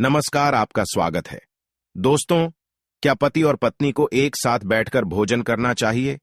नमस्कार, आपका स्वागत है। दोस्तों, क्या पति और पत्नी को एक साथ बैठकर भोजन करना चाहिए?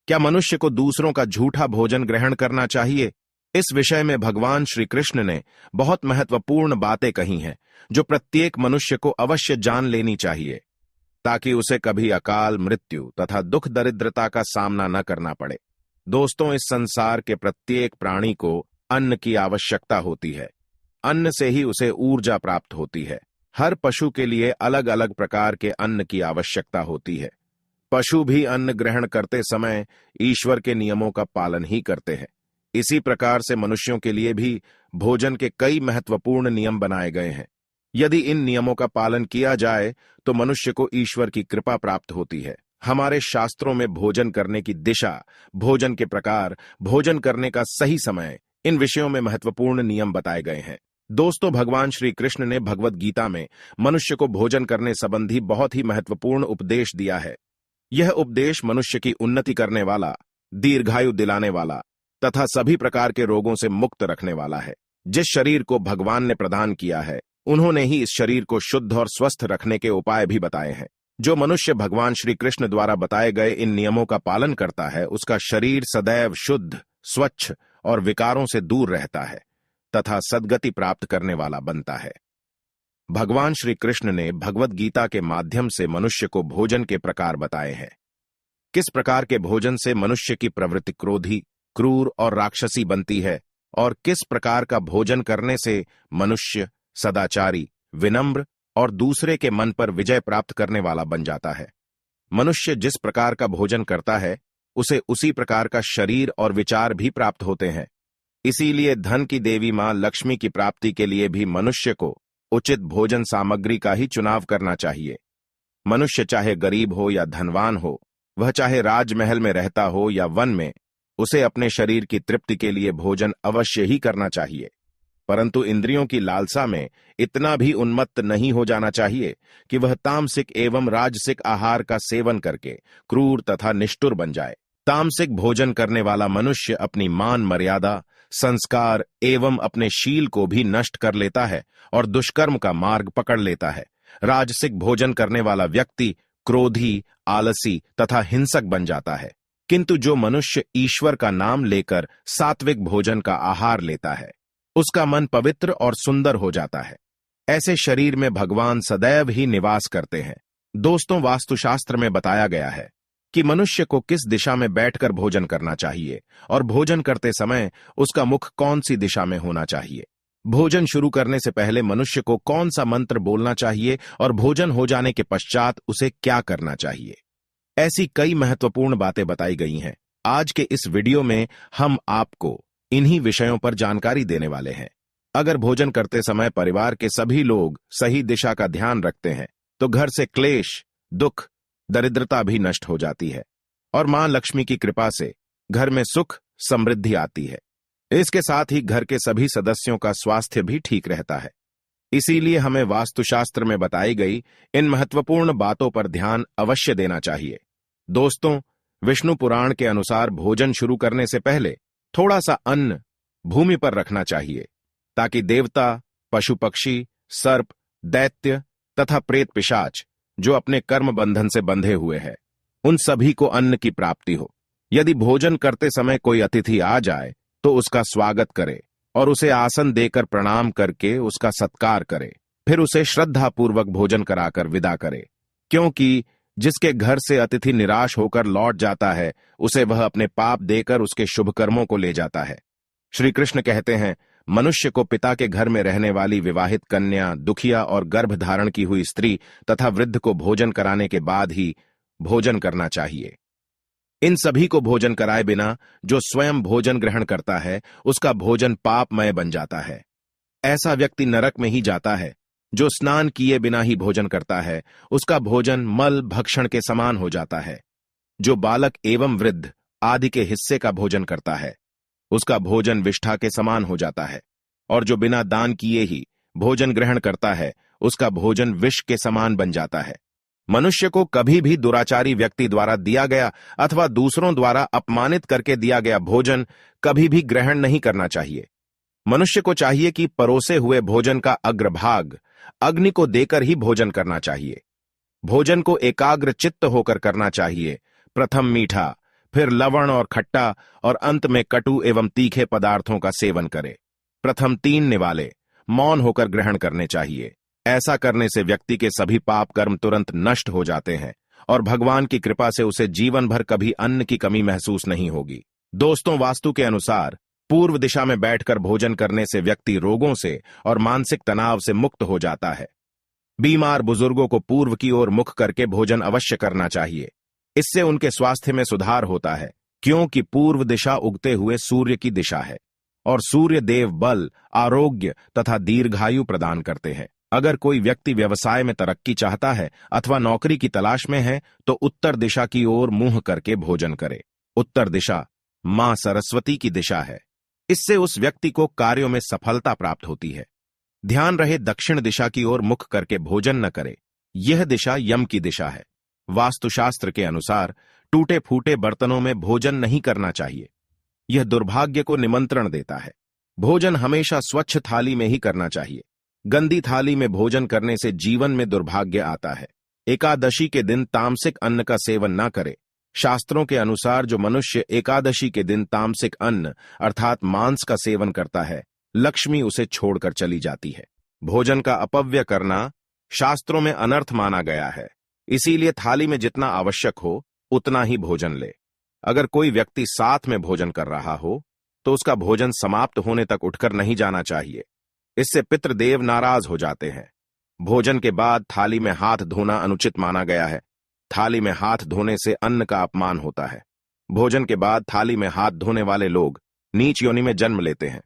क्या मनुष्य को दूसरों का झूठा भोजन ग्रहण करना चाहिए? इस विषय में भगवान श्री कृष्ण ने बहुत महत्वपूर्ण बातें कही हैं, जो प्रत्येक मनुष्य को अवश्य जान लेनी चाहिए, ताकि उसे कभी अकाल मृत्यु तथा दुख दरिद्रता का सामना न करना पड़े। दोस्तों, इस संसार के प्रत्येक प्राणी को अन्न की आवश्यकता होती है। अन्न से ही उसे ऊर्जा प्राप्त होती है। हर पशु के लिए अलग अलग प्रकार के अन्न की आवश्यकता होती है। पशु भी अन्न ग्रहण करते समय ईश्वर के नियमों का पालन ही करते हैं। इसी प्रकार से मनुष्यों के लिए भी भोजन के कई महत्वपूर्ण नियम बनाए गए हैं। यदि इन नियमों का पालन किया जाए तो मनुष्य को ईश्वर की कृपा प्राप्त होती है। हमारे शास्त्रों में भोजन करने की दिशा, भोजन के प्रकार, भोजन करने का सही समय, इन विषयों में महत्वपूर्ण नियम बताए गए हैं। दोस्तों, भगवान श्री कृष्ण ने भगवत गीता में मनुष्य को भोजन करने संबंधी बहुत ही महत्वपूर्ण उपदेश दिया है। यह उपदेश मनुष्य की उन्नति करने वाला, दीर्घायु दिलाने वाला तथा सभी प्रकार के रोगों से मुक्त रखने वाला है। जिस शरीर को भगवान ने प्रदान किया है, उन्होंने ही इस शरीर को शुद्ध और स्वस्थ रखने के उपाय भी बताए हैं। जो मनुष्य भगवान श्री कृष्ण द्वारा बताए गए इन नियमों का पालन करता है, उसका शरीर सदैव शुद्ध, स्वच्छ और विकारों से दूर रहता है तथा सद्गति प्राप्त करने वाला बनता है। भगवान श्री कृष्ण ने भगवत गीता के माध्यम से मनुष्य को भोजन के प्रकार बताए हैं। किस प्रकार के भोजन से मनुष्य की प्रवृत्ति क्रोधी, क्रूर और राक्षसी बनती है, और किस प्रकार का भोजन करने से मनुष्य सदाचारी, विनम्र और दूसरे के मन पर विजय प्राप्त करने वाला बन जाता है। मनुष्य जिस प्रकार का भोजन करता है, उसे उसी प्रकार का शरीर और विचार भी प्राप्त होते हैं। इसीलिए धन की देवी मां लक्ष्मी की प्राप्ति के लिए भी मनुष्य को उचित भोजन सामग्री का ही चुनाव करना चाहिए। मनुष्य चाहे गरीब हो या धनवान हो, वह चाहे राजमहल में रहता हो या वन में, उसे अपने शरीर की तृप्ति के लिए भोजन अवश्य ही करना चाहिए। परंतु इंद्रियों की लालसा में इतना भी उन्मत्त नहीं हो जाना चाहिए कि वह तामसिक एवं राजसिक आहार का सेवन करके क्रूर तथा निष्ठुर बन जाए। तामसिक भोजन करने वाला मनुष्य अपनी मान मर्यादा, संस्कार एवं अपने शील को भी नष्ट कर लेता है और दुष्कर्म का मार्ग पकड़ लेता है। राजसिक भोजन करने वाला व्यक्ति क्रोधी, आलसी तथा हिंसक बन जाता है। किंतु जो मनुष्य ईश्वर का नाम लेकर सात्विक भोजन का आहार लेता है, उसका मन पवित्र और सुंदर हो जाता है। ऐसे शरीर में भगवान सदैव ही निवास करते हैं। दोस्तों, वास्तुशास्त्र में बताया गया है कि मनुष्य को किस दिशा में बैठकर भोजन करना चाहिए और भोजन करते समय उसका मुख कौन सी दिशा में होना चाहिए। भोजन शुरू करने से पहले मनुष्य को कौन सा मंत्र बोलना चाहिए और भोजन हो जाने के पश्चात उसे क्या करना चाहिए। ऐसी कई महत्वपूर्ण बातें बताई गई हैं। आज के इस वीडियो में हम आपको इन्हीं विषयों पर जानकारी देने वाले हैं। अगर भोजन करते समय परिवार के सभी लोग सही दिशा का ध्यान रखते हैं, तो घर से क्लेश, दुख, दरिद्रता भी नष्ट हो जाती है और मां लक्ष्मी की कृपा से घर में सुख समृद्धि आती है। इसके साथ ही घर के सभी सदस्यों का स्वास्थ्य भी ठीक रहता है। इसीलिए हमें वास्तुशास्त्र में बताई गई इन महत्वपूर्ण बातों पर ध्यान अवश्य देना चाहिए। दोस्तों, विष्णु पुराण के अनुसार भोजन शुरू करने से पहले थोड़ा सा अन्न भूमि पर रखना चाहिए, ताकि देवता, पशु पक्षी, सर्प, दैत्य तथा प्रेत पिशाच जो अपने कर्म बंधन से बंधे हुए हैं, उन सभी को अन्न की प्राप्ति हो। यदि भोजन करते समय कोई अतिथि आ जाए तो उसका स्वागत करे और उसे आसन देकर प्रणाम करके उसका सत्कार करे। फिर उसे श्रद्धापूर्वक भोजन कराकर विदा करे, क्योंकि जिसके घर से अतिथि निराश होकर लौट जाता है, उसे वह अपने पाप देकर उसके शुभ कर्मों को ले जाता है। श्री कृष्ण कहते हैं, मनुष्य को पिता के घर में रहने वाली विवाहित कन्या, दुखिया और गर्भ धारण की हुई स्त्री तथा वृद्ध को भोजन कराने के बाद ही भोजन करना चाहिए। इन सभी को भोजन कराए बिना जो स्वयं भोजन ग्रहण करता है, उसका भोजन पापमय बन जाता है। ऐसा व्यक्ति नरक में ही जाता है। जो स्नान किए बिना ही भोजन करता है, उसका भोजन मल भक्षण के समान हो जाता है। जो बालक एवं वृद्ध आदि के हिस्से का भोजन करता है, उसका भोजन विष्ठा के समान हो जाता है। और जो बिना दान किए ही भोजन ग्रहण करता है, उसका भोजन विष के समान बन जाता है। मनुष्य को कभी भी दुराचारी व्यक्ति द्वारा दिया गया अथवा दूसरों द्वारा अपमानित करके दिया गया भोजन कभी भी ग्रहण नहीं करना चाहिए। मनुष्य को चाहिए कि परोसे हुए भोजन का अग्रभाग अग्नि को देकर ही भोजन करना चाहिए। भोजन को एकाग्र चित्त होकर करना चाहिए। प्रथम मीठा, फिर लवण और खट्टा और अंत में कटु एवं तीखे पदार्थों का सेवन करे। प्रथम 3 निवाले मौन होकर ग्रहण करने चाहिए। ऐसा करने से व्यक्ति के सभी पाप कर्म तुरंत नष्ट हो जाते हैं और भगवान की कृपा से उसे जीवन भर कभी अन्न की कमी महसूस नहीं होगी। दोस्तों, वास्तु के अनुसार पूर्व दिशा में बैठकर भोजन करने से व्यक्ति रोगों से और मानसिक तनाव से मुक्त हो जाता है। बीमार बुजुर्गों को पूर्व की ओर मुख करके भोजन अवश्य करना चाहिए। इससे उनके स्वास्थ्य में सुधार होता है, क्योंकि पूर्व दिशा उगते हुए सूर्य की दिशा है और सूर्य देव बल, आरोग्य तथा दीर्घायु प्रदान करते हैं। अगर कोई व्यक्ति व्यवसाय में तरक्की चाहता है अथवा नौकरी की तलाश में है तो उत्तर दिशा की ओर मुंह करके भोजन करे। उत्तर दिशा मां सरस्वती की दिशा है। इससे उस व्यक्ति को कार्यों में सफलता प्राप्त होती है। ध्यान रहे, दक्षिण दिशा की ओर मुख करके भोजन न करे। यह दिशा यम की दिशा है। वास्तुशास्त्र के अनुसार टूटे फूटे बर्तनों में भोजन नहीं करना चाहिए। यह दुर्भाग्य को निमंत्रण देता है। भोजन हमेशा स्वच्छ थाली में ही करना चाहिए। गंदी थाली में भोजन करने से जीवन में दुर्भाग्य आता है। एकादशी के दिन तामसिक अन्न का सेवन न करे। शास्त्रों के अनुसार जो मनुष्य एकादशी के दिन तामसिक अन्न अर्थात मांस का सेवन करता है, लक्ष्मी उसे छोड़कर चली जाती है। भोजन का अपव्यय करना शास्त्रों में अनर्थ माना गया है। इसीलिए थाली में जितना आवश्यक हो उतना ही भोजन ले। अगर कोई व्यक्ति साथ में भोजन कर रहा हो तो उसका भोजन समाप्त होने तक उठकर नहीं जाना चाहिए। इससे पितृदेव नाराज हो जाते हैं। भोजन के बाद थाली में हाथ धोना अनुचित माना गया है। थाली में हाथ धोने से अन्न का अपमान होता है। भोजन के बाद थाली में हाथ धोने वाले लोग नीच योनि में जन्म लेते हैं।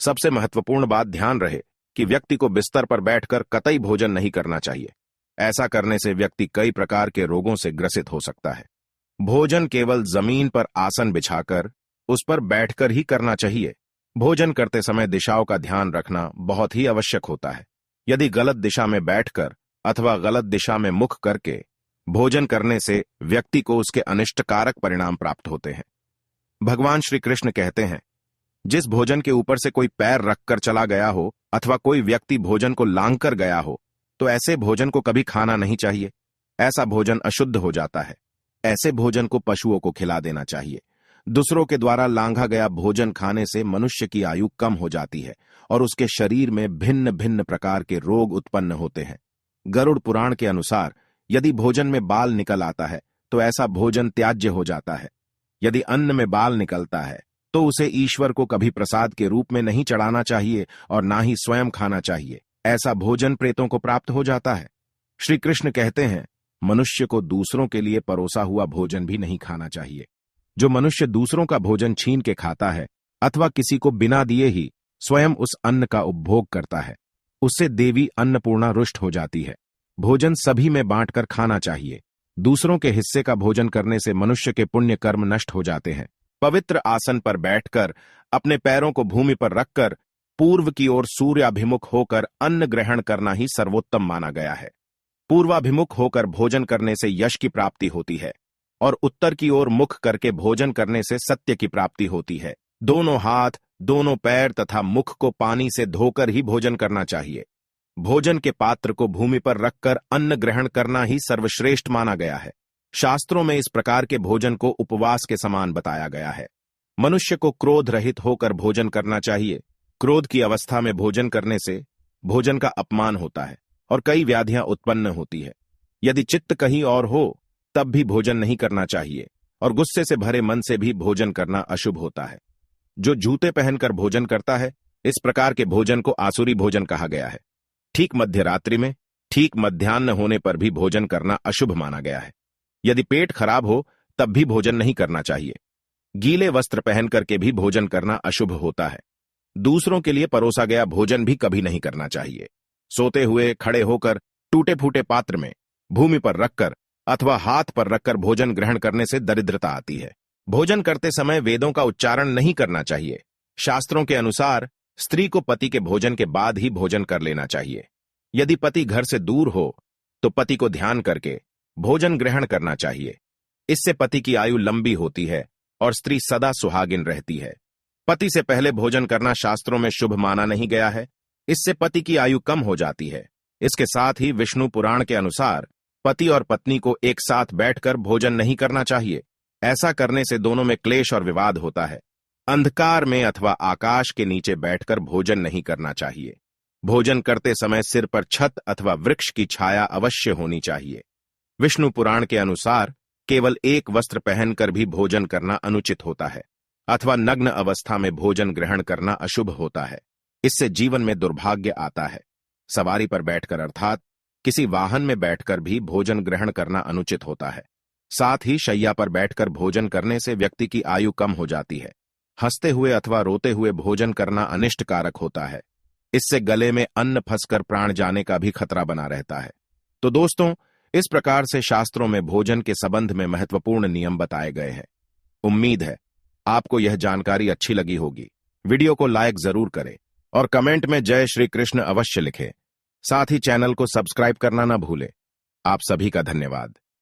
सबसे महत्वपूर्ण बात ध्यान रहे कि व्यक्ति को बिस्तर पर बैठकर कतई भोजन नहीं करना चाहिए। ऐसा करने से व्यक्ति कई प्रकार के रोगों से ग्रसित हो सकता है। भोजन केवल जमीन पर आसन बिछाकर उस पर बैठकर ही करना चाहिए। भोजन करते समय दिशाओं का ध्यान रखना बहुत ही आवश्यक होता है। यदि गलत दिशा में बैठकर अथवा गलत दिशा में मुख करके भोजन करने से व्यक्ति को उसके अनिष्टकारक परिणाम प्राप्त होते हैं। भगवान श्री कृष्ण कहते हैं, जिस भोजन के ऊपर से कोई पैर रखकर चला गया हो अथवा कोई व्यक्ति भोजन को लांघकर गया हो तो ऐसे भोजन को कभी खाना नहीं चाहिए। ऐसा भोजन अशुद्ध हो जाता है। ऐसे भोजन को पशुओं को खिला देना चाहिए। दूसरों के द्वारा लांघा गया भोजन खाने से मनुष्य की आयु कम हो जाती है और उसके शरीर में भिन्न भिन्न प्रकार के रोग उत्पन्न होते हैं। गरुड़ पुराण के अनुसार यदि भोजन में बाल निकल आता है तो ऐसा भोजन त्याज्य हो जाता है। यदि अन्न में बाल निकलता है तो उसे ईश्वर को कभी प्रसाद के रूप में नहीं चढ़ाना चाहिए और ना ही स्वयं खाना चाहिए। ऐसा भोजन प्रेतों को प्राप्त हो जाता है। श्री कृष्ण कहते हैं, मनुष्य को दूसरों के लिए परोसा हुआ भोजन भी नहीं खाना चाहिए। जो मनुष्य दूसरों का भोजन छीन के खाता है अथवा किसी को बिना दिए ही स्वयं उस अन्न का उपभोग करता है, उससे देवी अन्नपूर्णा रुष्ट हो जाती है। भोजन सभी में बांटकर खाना चाहिए। दूसरों के हिस्से का भोजन करने से मनुष्य के पुण्य कर्म नष्ट हो जाते हैं। पवित्र आसन पर बैठकर अपने पैरों को भूमि पर रखकर पूर्व की ओर सूर्याभिमुख होकर अन्न ग्रहण करना ही सर्वोत्तम माना गया है। पूर्वाभिमुख होकर भोजन करने से यश की प्राप्ति होती है और उत्तर की ओर मुख करके भोजन करने से सत्य की प्राप्ति होती है। दोनों हाथ, दोनों पैर तथा मुख को पानी से धोकर ही भोजन करना चाहिए। भोजन के पात्र को भूमि पर रखकर अन्न ग्रहण करना ही सर्वश्रेष्ठ माना गया है। शास्त्रों में इस प्रकार के भोजन को उपवास के समान बताया गया है। मनुष्य को क्रोध रहित होकर भोजन करना चाहिए। क्रोध की अवस्था में भोजन करने से भोजन का अपमान होता है और कई व्याधियां उत्पन्न होती है। यदि चित्त कहीं और हो तब भी भोजन नहीं करना चाहिए और गुस्से से भरे मन से भी भोजन करना अशुभ होता है। जो जूते पहनकर भोजन करता है, इस प्रकार के भोजन को आसुरी भोजन कहा गया है। ठीक मध्य रात्रि में, ठीक मध्याह्न होने पर भी भोजन करना अशुभ माना गया है। यदि पेट खराब हो तब भी भोजन नहीं करना चाहिए। गीले वस्त्र पहन करके भी भोजन करना अशुभ होता है। दूसरों के लिए परोसा गया भोजन भी कभी नहीं करना चाहिए। सोते हुए, खड़े होकर, टूटे फूटे पात्र में भूमि पर रखकर अथवा हाथ पर रखकर भोजन ग्रहण करने से दरिद्रता आती है। भोजन करते समय वेदों का उच्चारण नहीं करना चाहिए। शास्त्रों के अनुसार स्त्री को पति के भोजन के बाद ही भोजन कर लेना चाहिए। यदि पति घर से दूर हो तो पति को ध्यान करके भोजन ग्रहण करना चाहिए। इससे पति की आयु लंबी होती है और स्त्री सदा सुहागिन रहती है। पति से पहले भोजन करना शास्त्रों में शुभ माना नहीं गया है। इससे पति की आयु कम हो जाती है इसके साथ ही विष्णु पुराण के अनुसार पति और पत्नी को एक साथ बैठकर भोजन नहीं करना चाहिए। ऐसा करने से दोनों में क्लेश और विवाद होता है। अंधकार में अथवा आकाश के नीचे बैठकर भोजन नहीं करना चाहिए। भोजन करते समय सिर पर छत अथवा वृक्ष की छाया अवश्य होनी चाहिए। विष्णु पुराण के अनुसार केवल एक वस्त्र पहनकर भी भोजन करना अनुचित होता है अथवा नग्न अवस्था में भोजन ग्रहण करना अशुभ होता है। इससे जीवन में दुर्भाग्य आता है। सवारी पर बैठकर अर्थात किसी वाहन में बैठकर भी भोजन ग्रहण करना अनुचित होता है। साथ ही शैया पर बैठकर भोजन करने से व्यक्ति की आयु कम हो जाती है। हंसते हुए अथवा रोते हुए भोजन करना अनिष्टकारक होता है। इससे गले में अन्न फंसकर प्राण जाने का भी खतरा बना रहता है। तो दोस्तों, इस प्रकार से शास्त्रों में भोजन के संबंध में महत्वपूर्ण नियम बताए गए हैं। उम्मीद है आपको यह जानकारी अच्छी लगी होगी। वीडियो को लाइक जरूर करें और कमेंट में जय श्री कृष्ण अवश्य लिखें। साथ ही चैनल को सब्सक्राइब करना न भूलें। आप सभी का धन्यवाद।